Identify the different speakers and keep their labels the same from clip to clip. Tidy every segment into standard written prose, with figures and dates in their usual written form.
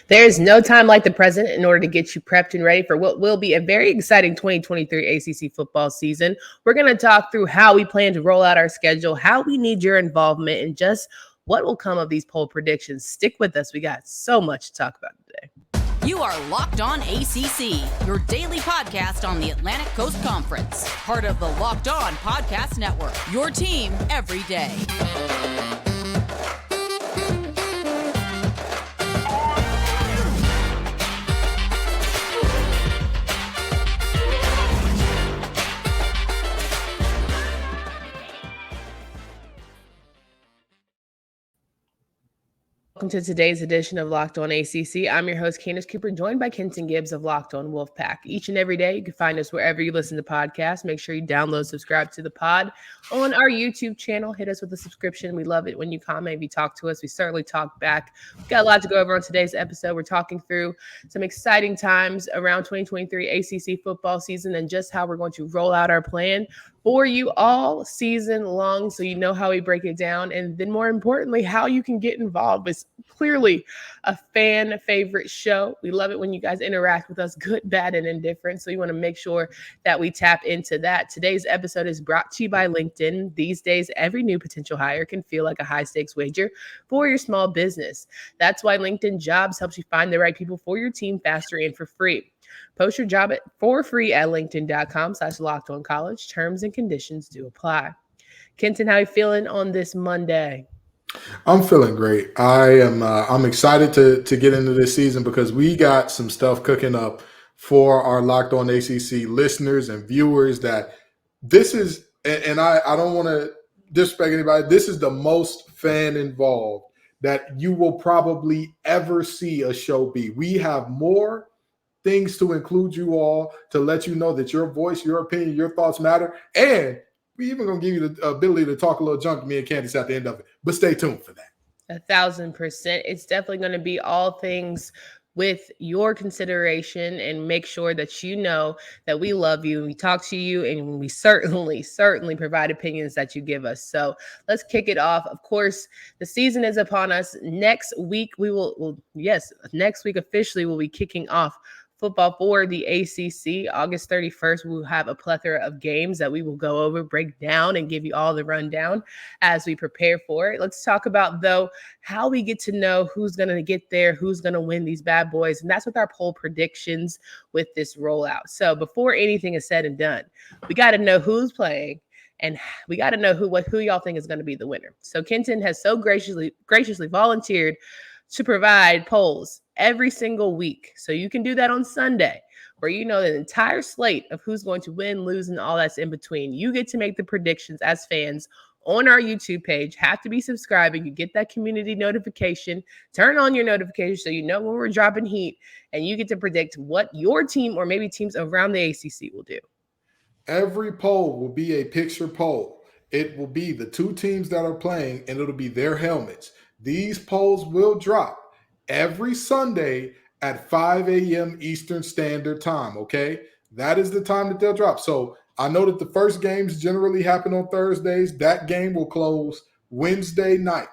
Speaker 1: There is no time like the present in order to get you prepped and ready for what will be a very exciting 2023 ACC football season. We're going to talk through how we plan to roll out our schedule, how we need your involvement, and just what will come of these poll predictions. Stick with us. We got so much to talk about today.
Speaker 2: You are Locked On ACC, your daily podcast on the Atlantic Coast Conference. Part of the Locked On Podcast Network, your team every day.
Speaker 1: Welcome to today's edition of Locked On ACC. I'm your host, Candace Cooper, joined by Kenton Gibbs of Locked On Wolfpack. Each and every day, you can find us wherever you listen to podcasts. Make sure you download, subscribe to the pod on our YouTube channel. Hit us with a subscription. We love it when you comment. If you talk to us, we certainly talk back. We've got a lot to go over on today's episode. We're talking through some exciting times around 2023 ACC football season and just how we're going to roll out our plan for you all season long, so you know how we break it down, and then more importantly, how you can get involved. It's clearly a fan favorite show. We love it when you guys interact with us, good, bad, and indifferent, so you want to make sure that we tap into that. Today's episode is brought to you by LinkedIn. These days, every new potential hire can feel like a high-stakes wager for your small business. That's why LinkedIn Jobs helps you find the right people for your team faster and for free. Post your job for free at linkedin.com/lockedoncollege. Terms and conditions do apply. Kenton, how are you feeling on this Monday?
Speaker 3: I'm feeling great. I'm excited to get into this season because we got some stuff cooking up for our Locked On ACC listeners and viewers. That this is, and I don't want to disrespect anybody. This is the most fan involved that you will probably ever see a show be. We have more things to include you all, to let you know that your voice, your opinion, your thoughts matter. And we even going to give you the ability to talk a little junk to me and Candace at the end of it. But stay tuned for that.
Speaker 1: 1,000%. It's definitely going to be all things with your consideration, and make sure that you know that we love you, we talk to you, and we certainly provide opinions that you give us. So let's kick it off. Of course, the season is upon us. Next week, next week officially we'll be kicking off football for the ACC. August 31st, we'll have a plethora of games that we will go over, break down, and give you all the rundown as we prepare for it. Let's talk about, though, how we get to know who's going to get there, who's going to win these bad boys. And that's with our poll predictions with this rollout. So before anything is said and done, we got to know who's playing, and we got to know who y'all think is going to be the winner. So Kenton has so graciously volunteered to provide polls every single week. So you can do that on Sunday, where you know the entire slate of who's going to win, lose, and all that's in between. You get to make the predictions as fans on our YouTube page. Have to be subscribing. You get that community notification. Turn on your notifications so you know when we're dropping heat, and you get to predict what your team or maybe teams around the ACC will do.
Speaker 3: Every poll will be a picture poll. It will be the two teams that are playing, and it'll be their helmets. These polls will drop every Sunday at 5 a.m. Eastern Standard Time, okay? That is the time that they'll drop. So I know that the first games generally happen on Thursdays. That game will close Wednesday night.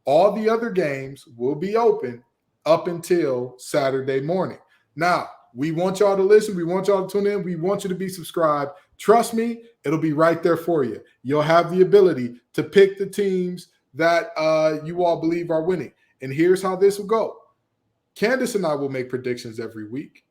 Speaker 3: All the other games will be open up until Saturday morning. Now, we want y'all to listen. We want y'all to tune in. We want you to be subscribed. Trust me, it'll be right there for you. You'll have the ability to pick the teams that you all believe are winning. And here's how this will go. Candace and I will make predictions every week.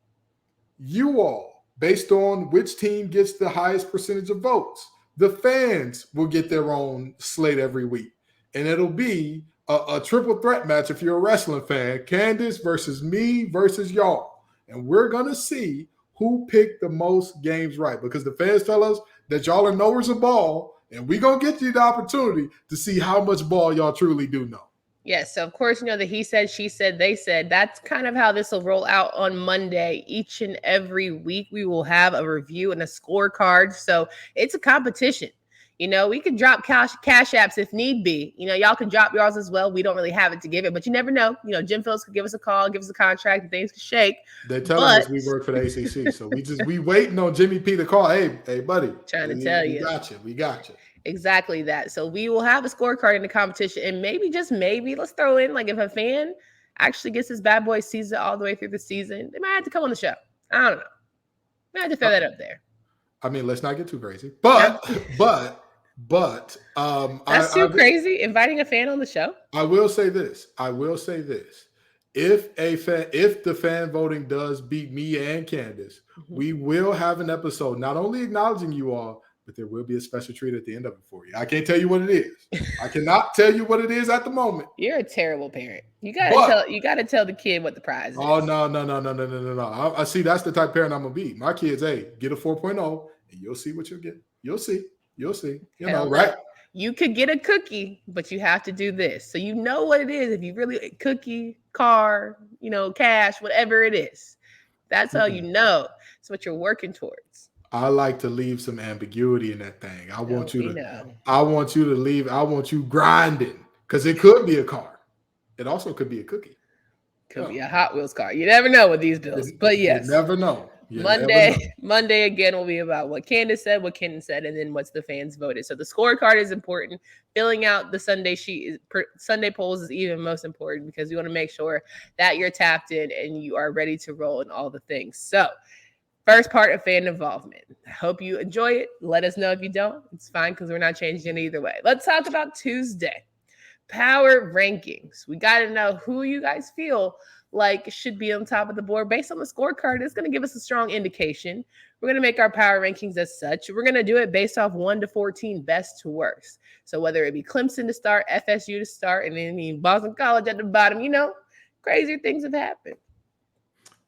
Speaker 3: You all, based on which team gets the highest percentage of votes, the fans will get their own slate every week. And it'll be a triple threat match if you're a wrestling fan. Candace versus me versus y'all. And we're going to see who picked the most games right, because the fans tell us that y'all are knowers of ball, and we're going to get you the opportunity to see how much ball y'all truly do know.
Speaker 1: Yes, so of course, you know, the he said, she said, they said. That's kind of how this will roll out on Monday. Each and every week, we will have a review and a scorecard. So it's a competition. You know, we can drop cash apps if need be. You know, y'all can drop yours as well. We don't really have it to give it, but you never know. You know, Jim Phillips could give us a call, give us a contract, and things could shake.
Speaker 3: They're telling us we work for the ACC, so we waiting on Jimmy P to call. Hey, buddy.
Speaker 1: Trying to tell you.
Speaker 3: We got you.
Speaker 1: Exactly that. So we will have a scorecard in the competition, and maybe, just maybe, let's throw in, like, if a fan actually gets this bad boy season all the way through the season, they might have to come on the show. I don't know. I had to throw that up there.
Speaker 3: I mean, let's not get too crazy,
Speaker 1: That's
Speaker 3: but
Speaker 1: too crazy. Inviting a fan on the show.
Speaker 3: I will say this. If the fan voting does beat me and Candace, we will have an episode not only acknowledging you all, but there will be a special treat at the end of it for you. I can't tell you what it is. I cannot tell you what it is at the moment.
Speaker 1: You're a terrible parent. You gotta tell the kid what the prize is.
Speaker 3: Oh no. I see that's the type of parent I'm gonna be. My kids, hey, get a 4.0 and you'll see what you'll get. You'll see. You know, right?
Speaker 1: You could get a cookie, but you have to do this. So you know what it is. If you really cookie, car, cash, whatever it is. That's how you know. It's what you're working towards.
Speaker 3: I like to leave some ambiguity in that thing. I want you to leave. I want you grinding because it could be a car. It also could be a cookie.
Speaker 1: Could be a Hot Wheels car. You never know with these bills. But yes.
Speaker 3: You never know.
Speaker 1: Monday again will be about what Candace said, what Ken said, and then what's the fans voted. So the scorecard is important. Filling out the Sunday sheet, Sunday polls is even most important because you want to make sure that you're tapped in and you are ready to roll in all the things. So first part of fan involvement. I hope you enjoy it. Let us know if you don't. It's fine because we're not changing it either way. Let's talk about Tuesday. Power rankings. We got to know who you guys feel like should be on top of the board based on the scorecard. It's going to give us a strong indication. We're going to make our power rankings as such. We're going to do it based off 1 to 14, best to worst. So whether it be Clemson to start, FSU to start, and then Boston College at the bottom, crazier things have happened.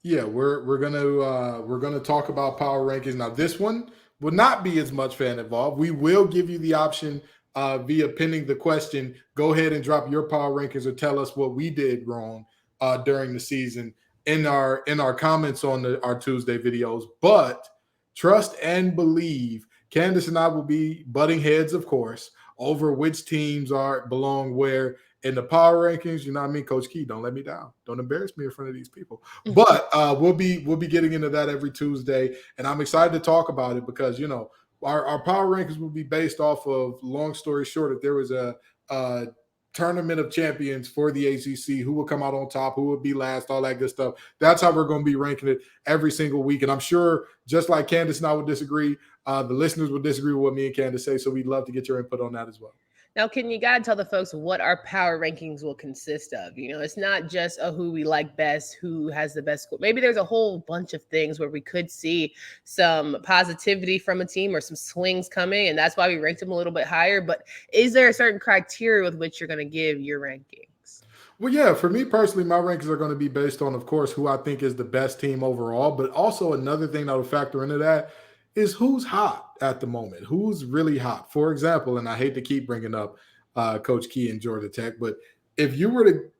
Speaker 3: Yeah, we're gonna talk about power rankings. Now, this one will not be as much fan involved. We will give you the option via pinning the question. Go ahead and drop your power rankings or tell us what we did wrong during the season in our comments on our Tuesday videos. But trust and believe, Candace and I will be butting heads, of course, over which teams belong where in the power rankings. You know what I mean? Coach Key, don't let me down. Don't embarrass me in front of these people. But we'll be getting into that every Tuesday, and I'm excited to talk about it because our power rankings will be based off of, long story short, if there was a tournament of champions for the ACC, who will come out on top, who will be last, all that good stuff. That's how we're going to be ranking it every single week. And I'm sure just like Candace and I would disagree, the listeners would disagree with what me and Candace say. So we'd love to get your input on that as well.
Speaker 1: Now, you got to tell the folks what our power rankings will consist of. It's not just who we like best, who has the best score. Maybe there's a whole bunch of things where we could see some positivity from a team or some swings coming, and that's why we ranked them a little bit higher. But is there a certain criteria with which you're going to give your rankings?
Speaker 3: Well, yeah, for me personally, my rankings are going to be based on, of course, who I think is the best team overall. But also another thing that will factor into that is who's hot at the moment, who's really hot. For example, and I hate to keep bringing up Coach Key and Georgia Tech, but if you were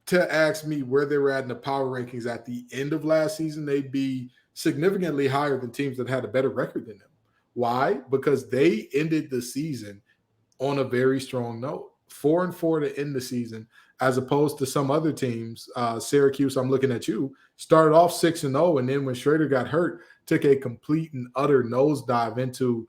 Speaker 3: to ask me where they were at in the power rankings at the end of last season, they'd be significantly higher than teams that had a better record than them. Why? Because they ended the season on a very strong note, 4-4 to end the season, as opposed to some other teams. Syracuse, I'm looking at you, started off 6-0, and then when Schrader got hurt, took a complete and utter nosedive into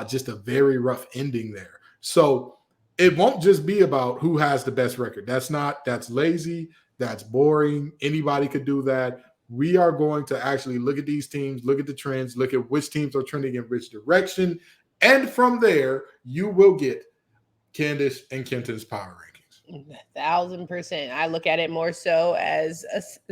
Speaker 3: just a very rough ending there. So it won't just be about who has the best record. That's lazy. That's boring. Anybody could do that. We are going to actually look at these teams, look at the trends, look at which teams are trending in which direction. And from there, you will get Candace and Kenton's power rankings.
Speaker 1: 1,000%. I look at it more so as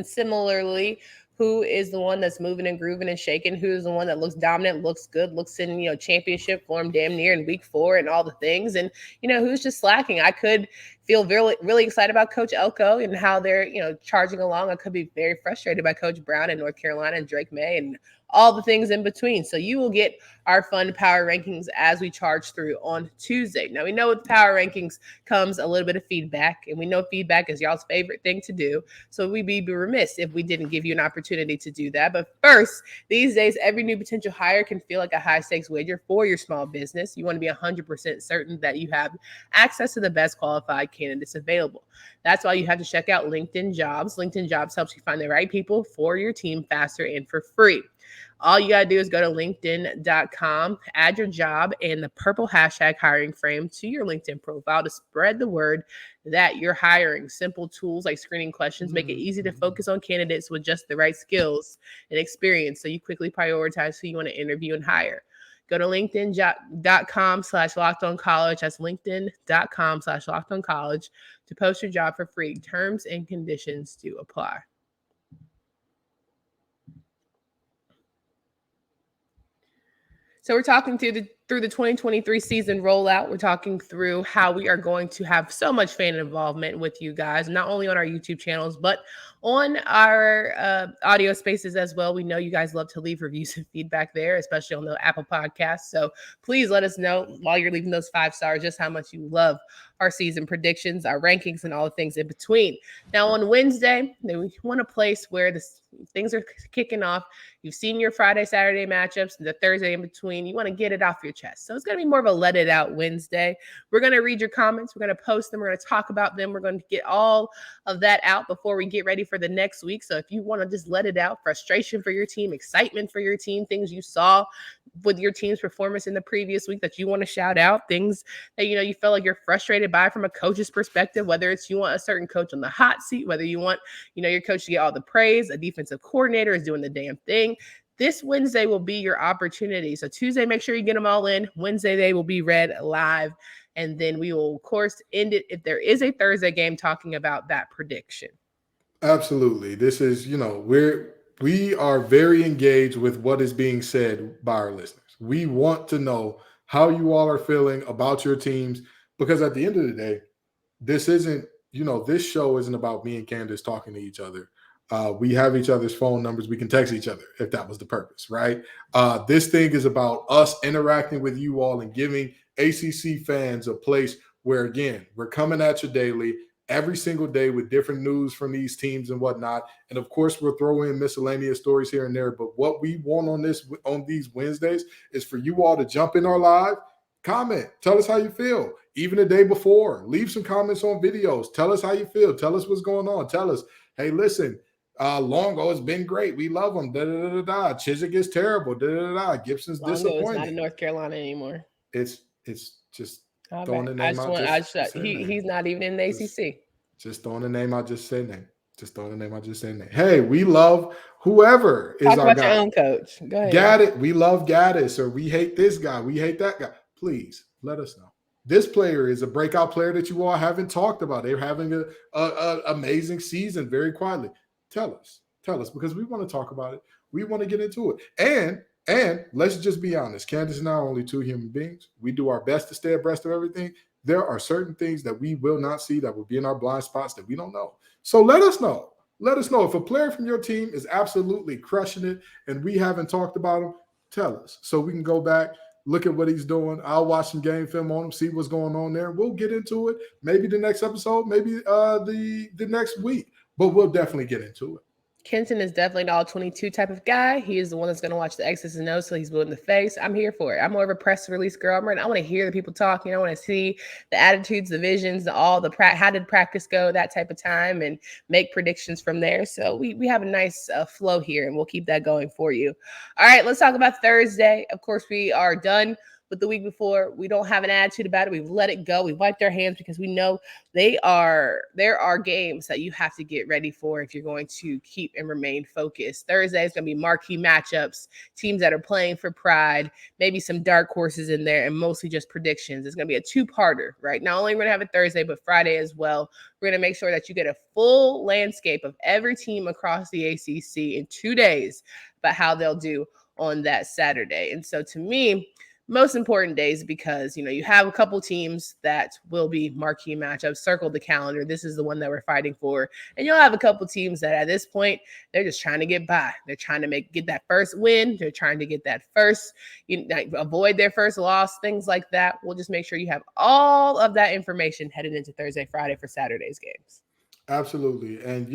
Speaker 1: similarly, who is the one that's moving and grooving and shaking? Who's the one that looks dominant, looks good, looks in, championship form damn near in week 4 and all the things. And, who's just slacking. I could feel really, really excited about Coach Elko and how they're, charging along. I could be very frustrated by Coach Brown in North Carolina and Drake May and all the things in between. So you will get our fun power rankings as we charge through on Tuesday. Now, we know with power rankings comes a little bit of feedback, and we know feedback is y'all's favorite thing to do. So we'd be remiss if we didn't give you an opportunity to do that. But first, these days, every new potential hire can feel like a high stakes wager for your small business. You want to be 100% certain that you have access to the best qualified candidates available. That's why you have to check out LinkedIn Jobs. LinkedIn Jobs helps you find the right people for your team faster and for free. All you got to do is go to linkedin.com, add your job and the purple hashtag hiring frame to your LinkedIn profile to spread the word that you're hiring. Simple tools like screening questions make it easy to focus on candidates with just the right skills and experience so you quickly prioritize who you want to interview and hire. Go to linkedin.com/lockedoncollege. That's linkedin.com/lockedoncollege to post your job for free. Terms and conditions do apply. So we're talking through the 2023 season rollout. We're talking through how we are going to have so much fan involvement with you guys, not only on our YouTube channels, but on our audio spaces as well. We know you guys love to leave reviews and feedback there, especially on the Apple Podcasts. So please let us know while you're leaving those 5 stars just how much you love our season predictions, our rankings, and all the things in between. Now on Wednesday, we want a place where things are kicking off. You've seen your Friday, Saturday matchups, the Thursday in between. You want to get it off your chest. So it's going to be more of a let it out Wednesday. We're going to read your comments. We're going to post them. We're going to talk about them. We're going to get all of that out before we get ready for the next week. So if you want to just let it out, frustration for your team, excitement for your team, things you saw with your team's performance in the previous week that you want to shout out, things that you felt like you're frustrated by from a coach's perspective, whether it's you want a certain coach on the hot seat, whether you want your coach to get all the praise, a defensive coordinator is doing the damn thing. This Wednesday will be your opportunity. So Tuesday, make sure you get them all in. Wednesday, they will be read live. And then we will, of course, end it if there is a Thursday game talking about that prediction.
Speaker 3: Absolutely. This is, we are very engaged with what is being said by our listeners. We want to know how you all are feeling about your teams, because at the end of the day, this isn't, this show isn't about me and Candace talking to each other. We have each other's phone numbers. We can text each other if that was the purpose, right? This thing is about us interacting with you all and giving ACC fans a place where, again, we're coming at you daily, every single day with different news from these teams and whatnot. And of course, we'll throw in miscellaneous stories here and there. But what we want on these Wednesdays is for you all to jump in our live, comment, tell us how you feel. Even the day before, leave some comments on videos. Tell us how you feel. Tell us what's going on. Tell us, hey, listen, Longo has been great. We love him. Chiswick is terrible. Gibson's
Speaker 1: Longo
Speaker 3: disappointing.
Speaker 1: is not in North Carolina anymore.
Speaker 3: It's just throwing the name out.
Speaker 1: He's not even in the ACC.
Speaker 3: Just throwing the name out. Just say name. Hey, we love whoever is
Speaker 1: Talk
Speaker 3: our
Speaker 1: about
Speaker 3: guy.
Speaker 1: your own coach. Go ahead.
Speaker 3: Gaddis. We love Gaddis, or we hate this guy. We hate that guy. Please let us know. This player is a breakout player that you all haven't talked about. They're having an amazing season very quietly. Tell us, because we want to talk about it. We want to get into it. And let's just be honest. Candace and I are only 2 human beings. We do our best to stay abreast of everything. There are certain things that we will not see that will be in our blind spots that we don't know. So let us know. Let us know if a player from your team is absolutely crushing it and we haven't talked about him. Tell us so we can go back, look at what he's doing. I'll watch some game film on him, see what's going on there. We'll get into it. Maybe the next episode, maybe the next week, but we'll definitely get into it.
Speaker 1: Kenton is definitely an all-22 type of guy. He is the one that's going to watch the X's and O's, so he's willing to face. I'm here for it. I'm more of a press release girl. I want to hear the people talking. I want to see the attitudes, the visions, how did practice go, that type of time, and make predictions from there. So we have a nice flow here, and we'll keep that going for you. All right, let's talk about Thursday. Of course, we are done with the week before. We don't have an attitude about it. We've let it go. We've wiped our hands because we know there are games that you have to get ready for if you're going to keep and remain focused. Thursday is going to be marquee matchups, teams that are playing for pride, maybe some dark horses in there, and mostly just predictions. It's going to be a 2-parter, right? Not only we're going to have it Thursday, but Friday as well. We're going to make sure that you get a full landscape of every team across the ACC in 2 days about how they'll do on that Saturday. And so to me, most important days, because you have a couple teams that will be marquee matchups. Circle the calendar. This is the one that we're fighting for. And you'll have a couple teams that at this point, they're just trying to get by. They're trying to get that first win. They're trying to get that first, avoid their first loss, things like that. We'll just make sure you have all of that information headed into Thursday, Friday for Saturday's games.
Speaker 3: Absolutely. And,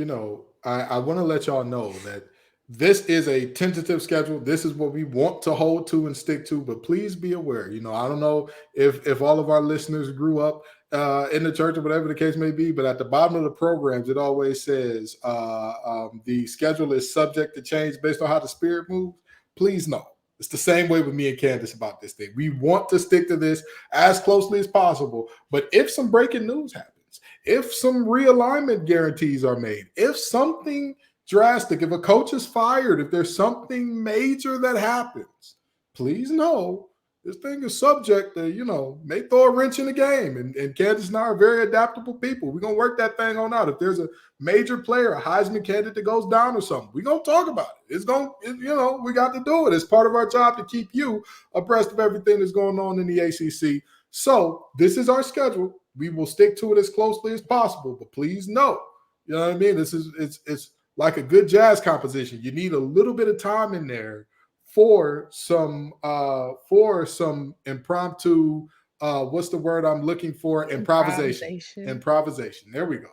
Speaker 3: I want to let y'all know that this is a tentative schedule. This is what we want to hold to and stick to, but please be aware. I don't know if all of our listeners grew up in the church or whatever the case may be. But at the bottom of the programs, it always says the schedule is subject to change based on how the Spirit moves. Please know. It's the same way with me and Candace about this thing. We want to stick to this as closely as possible. But if some breaking news happens, if some realignment guarantees are made, if something drastic, if a coach is fired, if there's something major that happens, please know this thing is subject to, may throw a wrench in the game. And Candace and I are very adaptable people. We're going to work that thing on out. If there's a major player, a Heisman candidate that goes down or something, we're going to talk about it. We got to do it. It's part of our job to keep you abreast of everything that's going on in the ACC. So this is our schedule. We will stick to it as closely as possible. But please know, you know what I mean? It's like a good jazz composition. You need a little bit of time in there for some impromptu, what's the word I'm looking for? Improvisation. There we go.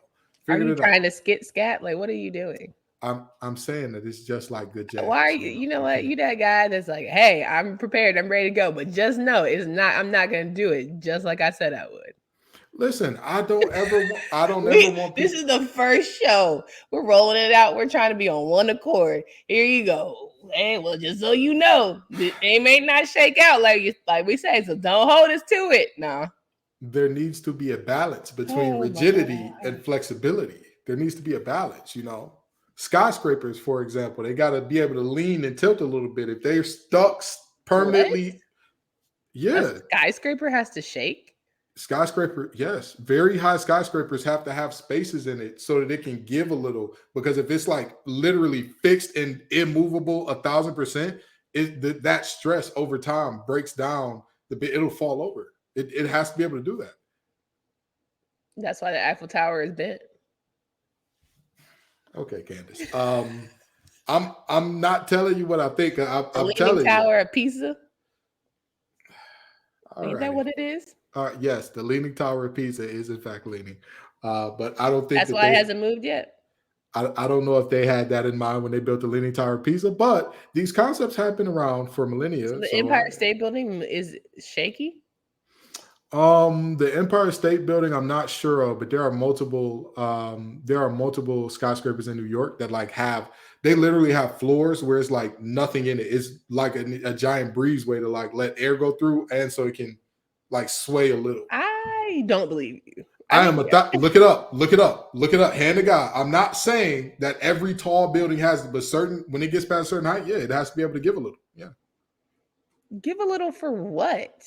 Speaker 1: Are you trying to skit scat? Like, what are you doing?
Speaker 3: I'm saying that it's just like good jazz.
Speaker 1: Why are you? You know what? You that guy that's like, hey, I'm prepared, I'm ready to go, but just know I'm not gonna do it just like I said I would.
Speaker 3: Listen, I don't ever want.
Speaker 1: This is the first show. We're rolling it out. We're trying to be on one accord. Here you go. Hey, well, just so you know, it may not shake out like we say. So don't hold us to it. No.
Speaker 3: There needs to be a balance between rigidity and flexibility. There needs to be a balance. Skyscrapers, for example, they got to be able to lean and tilt a little bit. If they're stuck permanently,
Speaker 1: a skyscraper has to shake.
Speaker 3: Skyscraper, yes. Very high skyscrapers have to have spaces in it so that it can give a little. Because if it's like literally fixed and immovable 1,000%, that stress over time breaks down the bit. It'll fall over. It has to be able to do that.
Speaker 1: That's why the Eiffel Tower is bent.
Speaker 3: Okay, Candace. I'm not telling you what I think. I'm telling you.
Speaker 1: Leaning Tower of Pisa. Ain't that what it is?
Speaker 3: Yes, the Leaning Tower of Pisa is in fact leaning, but I don't think
Speaker 1: that's why it hasn't moved yet.
Speaker 3: I don't know if they had that in mind when they built the Leaning Tower of Pisa, but these concepts have been around for millennia.
Speaker 1: So the Empire State Building is shaky.
Speaker 3: The Empire State Building, I'm not sure of, but there are multiple skyscrapers in New York that they literally have floors where it's like nothing in it. It's like a giant breezeway to like let air go through, and so it can like sway a little.
Speaker 1: I don't believe you.
Speaker 3: Look it up. Hand to God. I'm not saying that every tall building has, but when it gets past a certain height, it has to be able to give a little. Yeah.
Speaker 1: Give a little for what?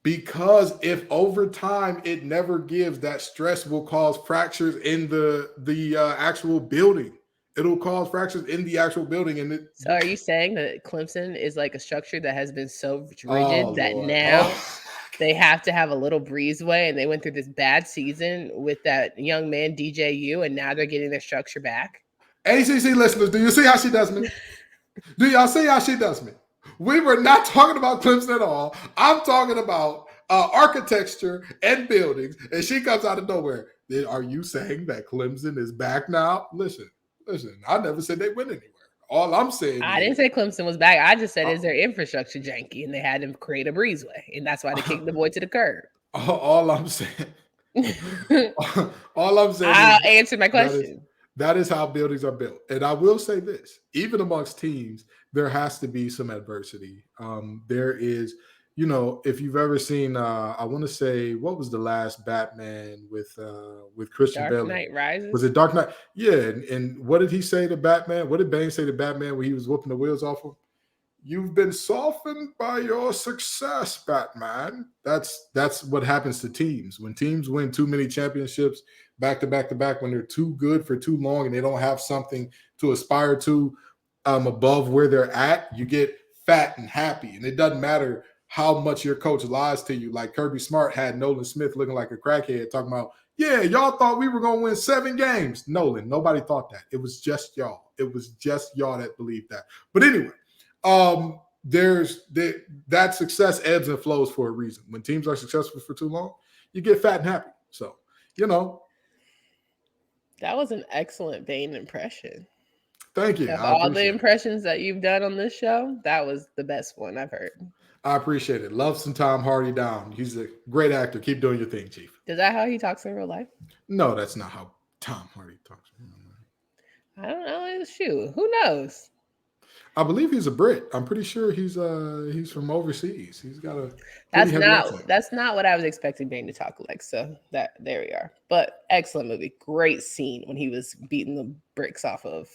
Speaker 3: Because if over time it never gives, that stress will cause fractures in the actual building. It'll cause fractures in the actual building.
Speaker 1: So are you saying that Clemson is like a structure that has been so rigid that now they have to have a little breezeway, and they went through this bad season with that young man, DJU, and now they're getting their structure back?
Speaker 3: ACC listeners, do you see how she does me? Do y'all see how she does me? We were not talking about Clemson at all. I'm talking about architecture and buildings, and she comes out of nowhere. Then are you saying that Clemson is back now? Listen, I never said they went anywhere. All I'm saying
Speaker 1: I didn't say Clemson was back. I just said is their infrastructure janky, and they had to create a breezeway, and that's why they kicked the boy to the curb.
Speaker 3: All I'm saying.
Speaker 1: I'll answer my question.
Speaker 3: That is how buildings are built. And I will say this, even amongst teams, there has to be some adversity. There is, if you've ever seen, I want to say, what was the last Batman with Christian Bale?
Speaker 1: Dark Knight Rises?
Speaker 3: Was it Dark Knight? Yeah. And what did he say to Batman? What did Bane say to Batman when he was whooping the wheels off him? You've been softened by your success, Batman. That's what happens to teams. When teams win too many championships back to back to back, when they're too good for too long and they don't have something to aspire to above where they're at, you get fat and happy. And it doesn't matter how much your coach lies to you. Like Kirby Smart had Nolan Smith looking like a crackhead talking about, yeah, y'all thought we were going to win 7 games. Nolan, nobody thought that. It was just y'all. It was just y'all that believed that. But anyway, that success ebbs and flows for a reason. When teams are successful for too long, you get fat and happy. So,
Speaker 1: that was an excellent Bane impression.
Speaker 3: Thank you.
Speaker 1: Of all the impressions that you've done on this show, that was the best one I've heard.
Speaker 3: I appreciate it. Love some Tom Hardy down. He's a great actor. Keep doing your thing, Chief.
Speaker 1: Is that how he talks in real life?
Speaker 3: No, that's not how Tom Hardy talks.
Speaker 1: I don't know. Shoot, who knows?
Speaker 3: I believe he's a Brit. I'm pretty sure he's from overseas. He's got a pretty heavy accent.
Speaker 1: That's not what I was expecting Bane to talk like. So that there we are. But excellent movie. Great scene when he was beating the bricks off of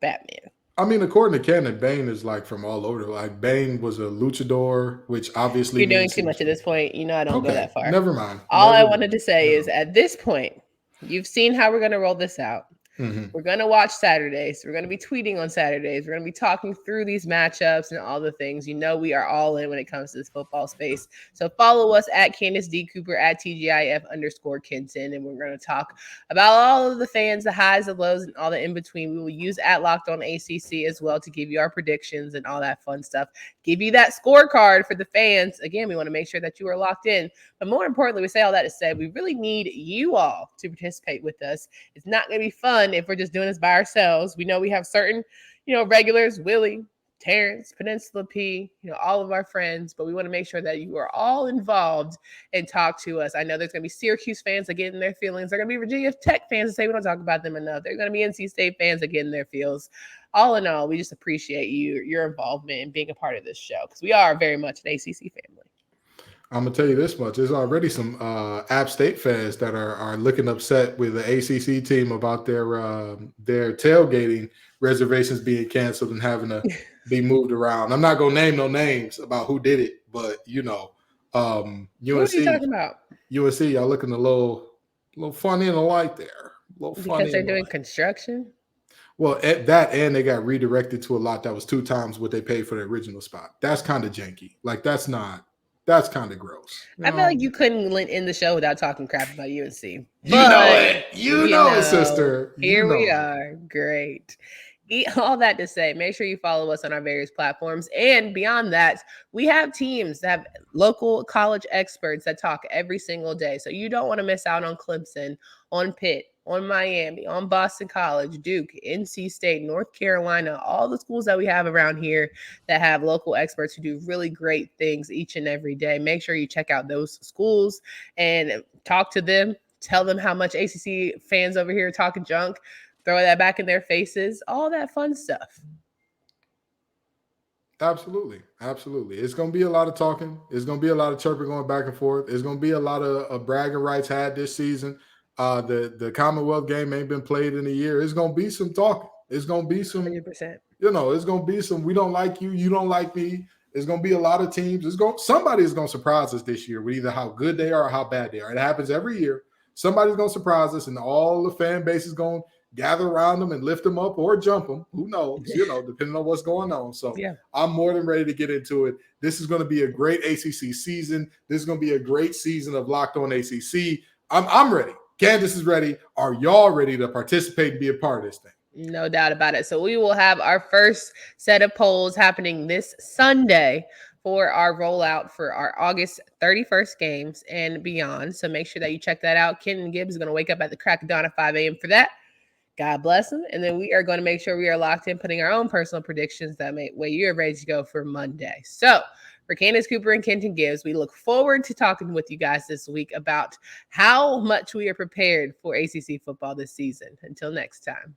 Speaker 1: Batman.
Speaker 3: I mean, according to canon, Bane is like from all over. Like Bane was a luchador, which obviously
Speaker 1: you're doing too much at this point. You know I don't go that far.
Speaker 3: Never mind.
Speaker 1: All I wanted to say is at this point, you've seen how we're going to roll this out. Mm-hmm. We're going to watch Saturdays. We're going to be tweeting on Saturdays. We're going to be talking through these matchups and all the things. You know, we are all in when it comes to this football space. So follow us at Candace D. Cooper, at TGIF_Kenton. And we're going to talk about all of the fans, the highs, the lows, and all the in between. We will use at Locked On ACC as well to give you our predictions and all that fun stuff. Give you that scorecard for the fans. Again, we want to make sure that you are locked in. But more importantly, we say all that to say we really need you all to participate with us. It's not going to be fun if we're just doing this by ourselves. We know we have certain, regulars, Willie, Terrence, Peninsula P, all of our friends, but we want to make sure that you are all involved and talk to us. I know there's going to be Syracuse fans that get in their feelings. There are going to be Virginia Tech fans that say we don't talk about them enough. There are going to be NC State fans that get in their feels. All in all, we just appreciate your involvement and being a part of this show because we are very much an ACC family.
Speaker 3: I'm gonna tell you this much: there's already some App State fans that are looking upset with the ACC team about their tailgating reservations being canceled and having to be moved around. I'm not gonna name no names about who did it, but UNC.
Speaker 1: What are you talking about?
Speaker 3: UNC, y'all looking a little funny in the light there.
Speaker 1: Because they're doing construction.
Speaker 3: Well, at that and they got redirected to a lot that was 2 times what they paid for the original spot. That's kind of janky. Like that's kind of gross.
Speaker 1: I feel like you couldn't end the show without talking crap about UNC.
Speaker 3: You know it. You know it, sister.
Speaker 1: Here we are. Great. All that to say, make sure you follow us on our various platforms. And beyond that, we have teams that have local college experts that talk every single day. So you don't want to miss out on Clemson, on Pitt, on Miami, on Boston College, Duke, NC State, North Carolina, all the schools that we have around here that have local experts who do really great things each and every day. Make sure you check out those schools and talk to them. Tell them how much ACC fans over here are talking junk. Throw that back in their faces. All that fun stuff.
Speaker 3: Absolutely. It's going to be a lot of talking. It's going to be a lot of chirping going back and forth. It's going to be a lot of bragging rights had this season. The Commonwealth game ain't been played in a year. It's going to be some talking. It's going to be some,
Speaker 1: 100%.
Speaker 3: It's going to be some, we don't like you. You don't like me. It's going to be a lot of teams. Somebody is going to surprise us this year with either how good they are or how bad they are. It happens every year. Somebody's going to surprise us and all the fan base is going to gather around them and lift them up or jump them. Who knows, depending on what's going on. So yeah. I'm more than ready to get into it. This is going to be a great ACC season. This is going to be a great season of Locked On ACC. I'm ready. Candace is ready. Are y'all ready to participate and be a part of this thing?
Speaker 1: No doubt about it. So we will have our first set of polls happening this Sunday for our rollout for our August 31st games and beyond. So make sure that you check that out. Kenton Gibbs is going to wake up at the crack of dawn at 5 a.m. for that. God bless him. And then we are going to make sure we are locked in, putting our own personal predictions that way you're ready to go for Monday. So for Candace Cooper and Kenton Gibbs, we look forward to talking with you guys this week about how much we are prepared for ACC football this season. Until next time.